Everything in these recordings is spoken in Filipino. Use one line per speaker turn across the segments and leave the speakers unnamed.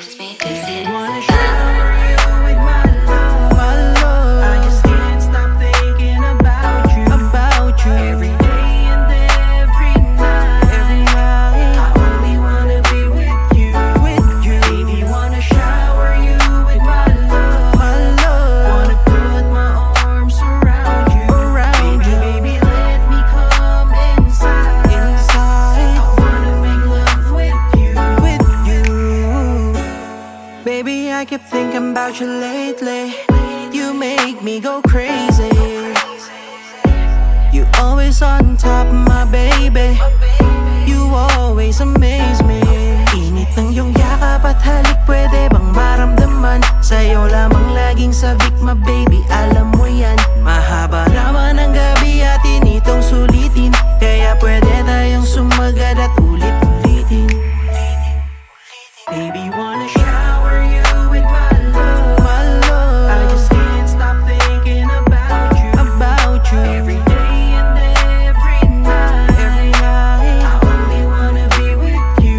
Trust me, this is
Wanna shower you with my love. I just can't stop thinking about you. Every day and every night. I only wanna be with you. Baby, wanna shower you with my love. Wanna put my arms around you. Baby, let me come inside. I wanna make love with you. Baby, I keep thinking about you lately. You make me go crazy. You always on top of my baby. You always amaze me. Init ng iyong yakap at halik, pwede bang maramdaman? Sa'yo lamang laging sabik, my baby, alam mo yan. Mahaba naman ang gabi at initong sulitin, kaya pwede tayong sumagad at ulit-ulitin. Baby, wanna shower you with my love. I just can't stop thinking about you. Every day and every night. I only wanna be with you.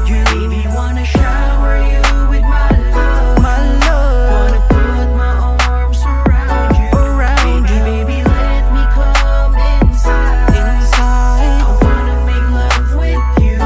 Baby, wanna shower you with my love. Wanna put my arms around you. Baby, let me come inside. I wanna make love with you.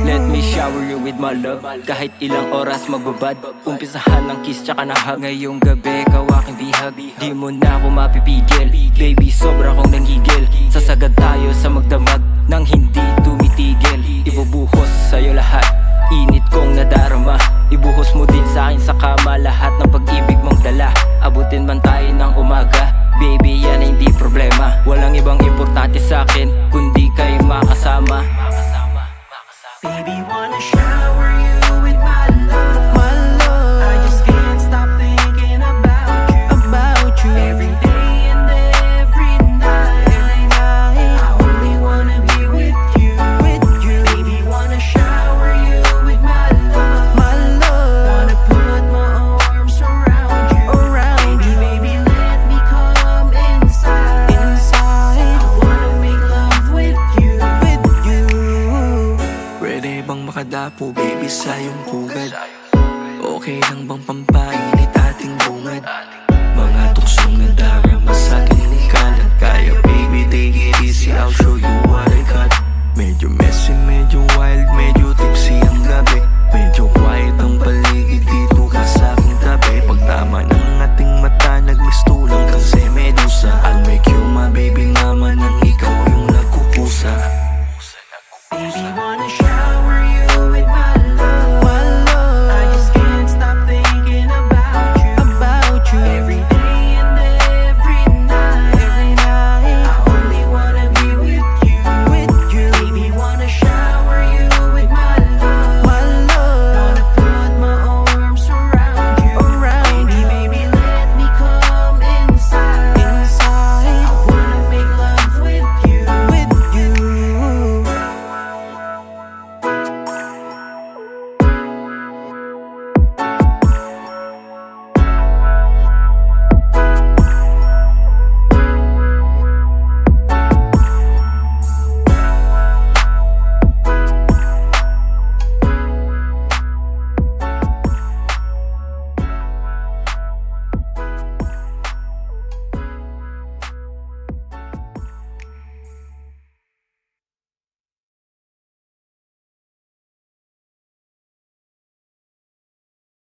Let me shower you with my love. Kahit ilang oras magbabad, umpisahan ng kiss tsaka na hug. Ngayong gabi, ikaw aking bihag, di mo na ako mapipigil. Baby, sobra kong nanggigil. Sasagad tayo sa magdamag nang hindi tumitigil. Ibubuhos sa'yo lahat, init kong nadarama. Ibuhos mo din sa akin sa kama lahat ng pag-ibig mong dala. Abutin man tayo ng umaga, baby, yan ay hindi problema. Walang ibang importante sa'kin kundi kayo makasama.
Baby, wanna shower you with my love. I just can't stop thinking about you. Every day and every night. I only wanna be with you. Baby, wanna shower you with my love. Wanna put my arms around you. Baby, let me come inside. I wanna make love with you.
Pwede bang makadapo, baby, sa iyong pugad? Okay lang bang pampainit ating bungad? Mga tuksong nadarama sa'kin ni kalat. Kaya baby, take it easy, I'll show you what I got. Medyo messy, medyo wild, medyo tipsy ang gabi.